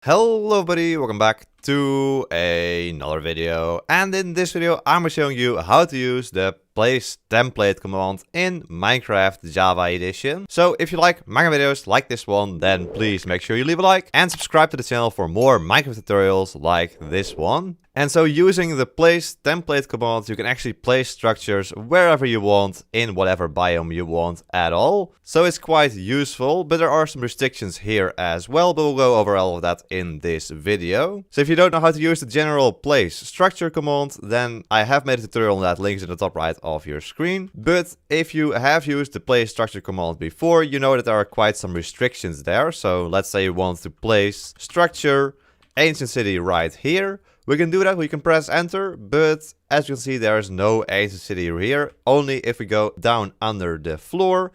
Hello everybody, welcome back to another video, and in this video I'm showing you how to use the place template command in Minecraft Java Edition. So if you like Minecraft videos like this one, then please make sure you leave a like and subscribe to the channel for more Minecraft tutorials like this one. And so using the place template command, you can actually place structures wherever you want, in whatever biome you want at all. So it's quite useful, but there are some restrictions here as well, but we'll go over all of that in this video. So if you don't know how to use the general place structure command, then I have made a tutorial on that, links in the top right of your screen. But if you have used the place structure command before, you know that there are quite some restrictions there. So let's say you want to place structure ancient city right here. We can do that, we can press enter, but as you can see there is no ancient city here. Only if we go down under the floor,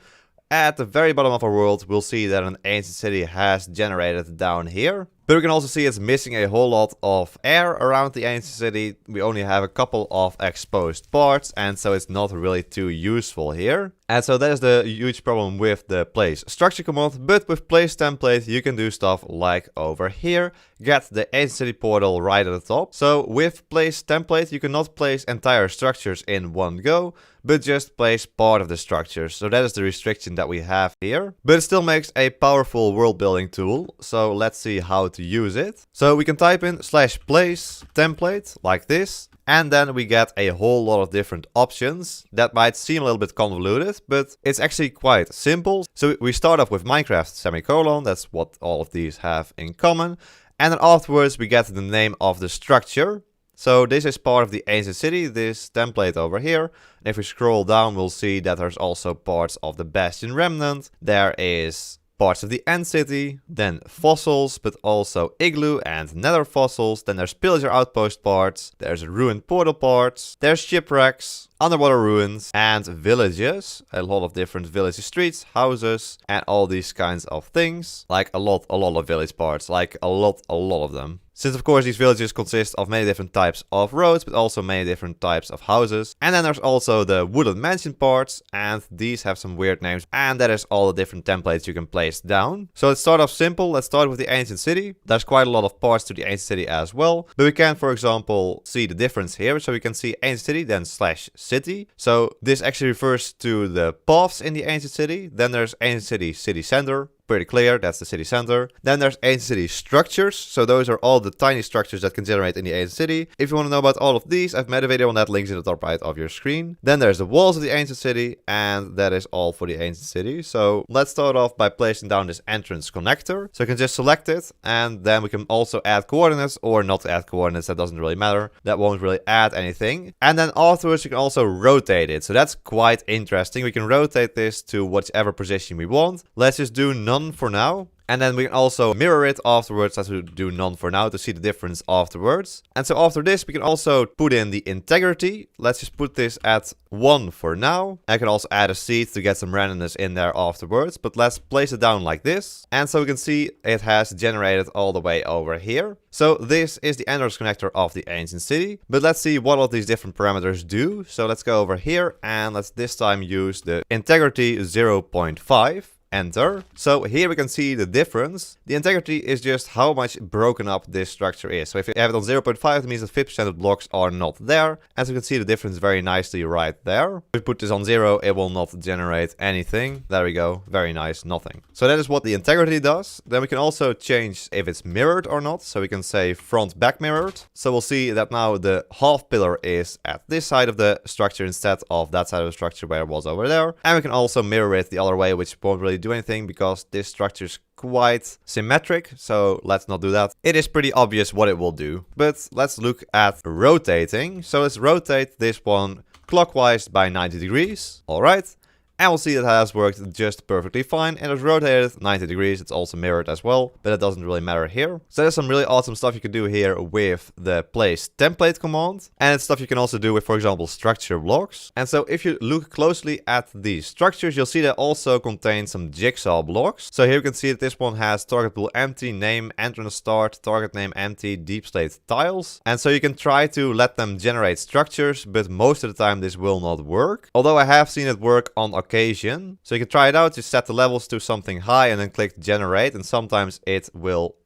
at the very bottom of our world, we'll see that an ancient city has generated down here. But we can also see it's missing a whole lot of air around the ancient city. We only have a couple of exposed parts, and so it's not really too useful here. And so that is the huge problem with the place structure command. But with place template, you can do stuff like over here, get the ancient city portal right at the top. So with place template, you cannot place entire structures in one go, but just place part of the structures. So that is the restriction that we have here. But it still makes a powerful world building tool. So let's see how to use it. So we can type in /place template like this, and then we get a whole lot of different options. That might seem a little bit convoluted, but it's actually quite simple. So we start off with Minecraft semicolon, that's what all of these have in common. And then afterwards we get the name of the structure. So this is part of the ancient city, this template over here. And if we scroll down, we'll see that there's also parts of the Bastion Remnant. There is parts of the End City, then fossils, but also igloo and nether fossils. Then there's pillager outpost parts, there's ruined portal parts, there's shipwrecks, underwater ruins, and villages. A lot of different village streets, houses, and all these kinds of things. Like a lot of village parts, like a lot of them. Since of course these villages consist of many different types of roads, but also many different types of houses. And then there's also the wooden mansion parts, and these have some weird names, and that is all the different templates you can place down. So let's start off simple, let's start with the ancient city. There's quite a lot of parts to the ancient city as well, but we can for example see the difference here. So we can see ancient city, then /city. So this actually refers to the paths in the ancient city. Then there's ancient city, city center. Pretty clear, that's the city center. Then there's ancient city structures. So those are all the tiny structures that can generate in the ancient city. If you want to know about all of these, I've made a video on that, links in the top right of your screen. Then there's the walls of the ancient city, and that is all for the ancient city. So let's start off by placing down this entrance connector. So I can just select it, and then we can also add coordinates or not add coordinates, that doesn't really matter. That won't really add anything. And then afterwards you can also rotate it. So that's quite interesting. We can rotate this to whichever position we want. Let's just do none for now. And then we can also mirror it afterwards. Let's do none for now to see the difference afterwards. And so after this, we can also put in the integrity. Let's just put this at 1 for now. I can also add a seed to get some randomness in there afterwards. But let's place it down like this. And so we can see it has generated all the way over here. So this is the entrance connector of the ancient city. But let's see what all these different parameters do. So let's go over here and let's this time use the integrity 0.5. Enter. So here we can see the difference. The integrity is just how much broken up this structure is. So if you have it on 0.5, it means that 50% of blocks are not there. As you can see the difference very nicely right there. If we put this on 0, it will not generate anything. There we go. Very nice. Nothing. So that is what the integrity does. Then we can also change if it's mirrored or not. So we can say front back mirrored. So we'll see that now the half pillar is at this side of the structure instead of that side of the structure where it was over there. And we can also mirror it the other way, which won't really do anything because this structure is quite symmetric, so let's not do that. It is pretty obvious what it will do, but let's look at rotating. So let's rotate this one clockwise by 90 degrees. All right. And we'll see that has worked just perfectly fine. And it's rotated 90 degrees. It's also mirrored as well, but it doesn't really matter here. So there's some really awesome stuff you can do here with the place template command. And it's stuff you can also do with, for example, structure blocks. And so if you look closely at these structures, you'll see they also contain some jigsaw blocks. So here you can see that this one has target pool empty, name, entrance start, target name empty, deep slate tiles. And so you can try to let them generate structures, but most of the time this will not work. Although I have seen it work on occasion. So you can try it out, just set the levels to something high and then click generate, and sometimes it will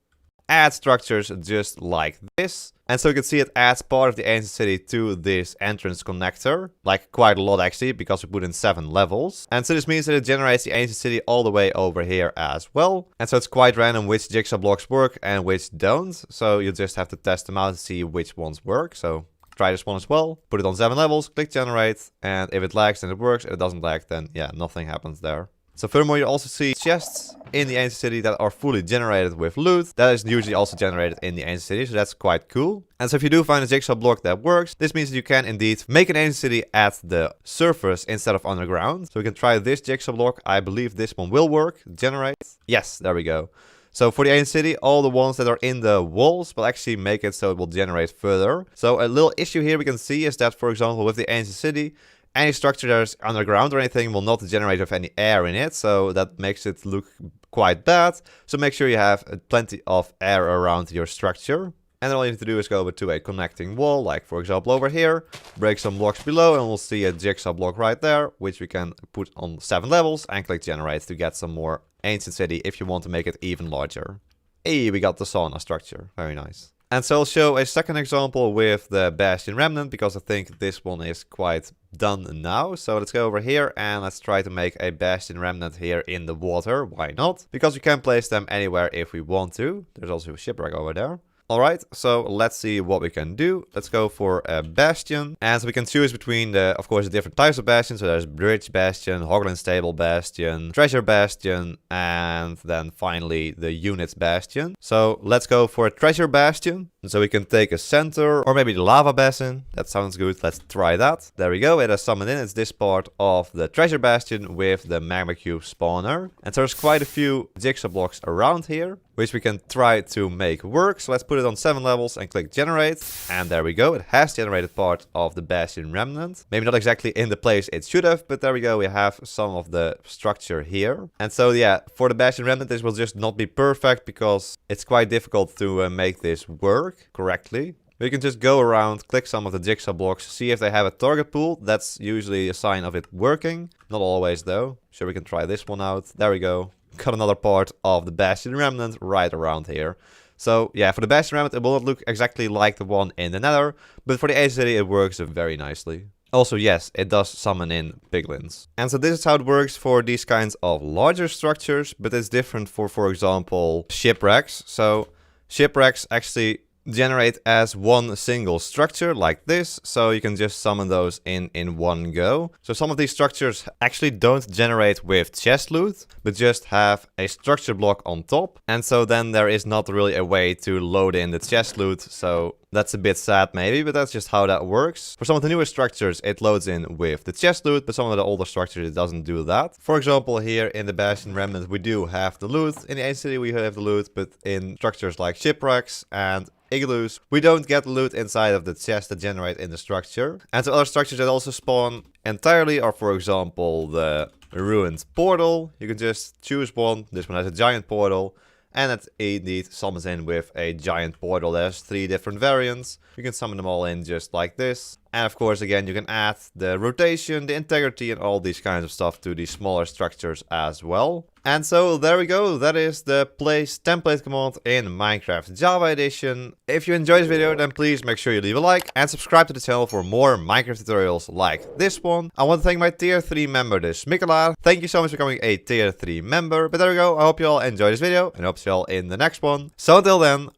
add structures just like this. And so you can see it adds part of the ancient city to this entrance connector, like quite a lot actually, because we put in 7 levels. And so this means that it generates the ancient city all the way over here as well. And so it's quite random which jigsaw blocks work and which don't. So you just have to test them out to see which ones work. So try this one as well, put it on 7 levels, click generate, and if it lags then it works, if it doesn't lag then yeah, nothing happens there. So furthermore, you also see chests in the ancient city that are fully generated with loot. That is usually also generated in the ancient city, so that's quite cool. And so if you do find a jigsaw block that works, this means that you can indeed make an ancient city at the surface instead of underground. So we can try this jigsaw block. I believe this one will work. Generate. Yes, there we go. So for the ancient city, all the ones that are in the walls will actually make it so it will generate further. So a little issue here we can see is that, for example, with the ancient city, any structure that is underground or anything will not generate with any air in it, so that makes it look quite bad. So make sure you have plenty of air around your structure. And then all you need to do is go over to a connecting wall, like for example over here, break some blocks below, and we'll see a jigsaw block right there, which we can put on 7 levels and click generate to get some more ancient city if you want to make it even larger. Hey, we got the sauna structure, very nice. And so I'll show a second example with the Bastion Remnant, because I think this one is quite done now. So let's go over here and let's try to make a Bastion Remnant here in the water. Why not? Because we can place them anywhere if we want to. There's also a shipwreck over there. Alright, so let's see what we can do. Let's go for a bastion. And so we can choose between of course, the different types of bastions. So there's bridge bastion, Hoglin stable bastion, treasure bastion, and then finally the units bastion. So let's go for a treasure bastion. And so we can take a center or maybe the lava basin. That sounds good. Let's try that. There we go. It has summoned in. It's this part of the treasure bastion with the magma cube spawner. And so there's quite a few jigsaw blocks around here, which we can try to make work. So let's put it on 7 levels and click generate. And there we go. It has generated part of the Bastion Remnant. Maybe not exactly in the place it should have, but there we go. We have some of the structure here. And so yeah, for the Bastion Remnant, this will just not be perfect because it's quite difficult to make this work correctly. We can just go around, click some of the jigsaw blocks, see if they have a target pool. That's usually a sign of it working. Not always though. Sure, we can try this one out. There we go. Got another part of the Bastion Remnant right around here. So yeah, for the Bastion Remnant it will not look exactly like the one in the Nether, but for the ancient city it works very nicely. Also yes, it does summon in piglins. And so this is how it works for these kinds of larger structures, but it's different for example, shipwrecks. So shipwrecks actually generate as one single structure like this, so you can just summon those in one go. So some of these structures actually don't generate with chest loot, but just have a structure block on top, and so then there is not really a way to load in the chest loot, so that's a bit sad maybe, but that's just how that works. For some of the newer structures it loads in with the chest loot, but some of the older structures it doesn't do that. For example, here in the Bastion Remnant we do have the loot, in the ancient city we have the loot, but in structures like shipwrecks and igloos, we don't get loot inside of the chest that generate in the structure. And so other structures that also spawn entirely are, for example, the ruined portal. You can just choose one. This one has a giant portal, and it indeed summons in with a giant portal. There's 3 different variants. You can summon them all in just like this. And of course, again, you can add the rotation, the integrity, and all these kinds of stuff to these smaller structures as well. And so there we go. That is the place template command in Minecraft Java Edition. If you enjoyed this video, then please make sure you leave a like and subscribe to the channel for more Minecraft tutorials like this one. I want to thank my tier 3 member, the Smikkelaar. Thank you so much for becoming a tier 3 member. But there we go. I hope you all enjoyed this video and I hope to see you all in the next one. So until then,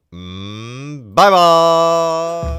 bye bye.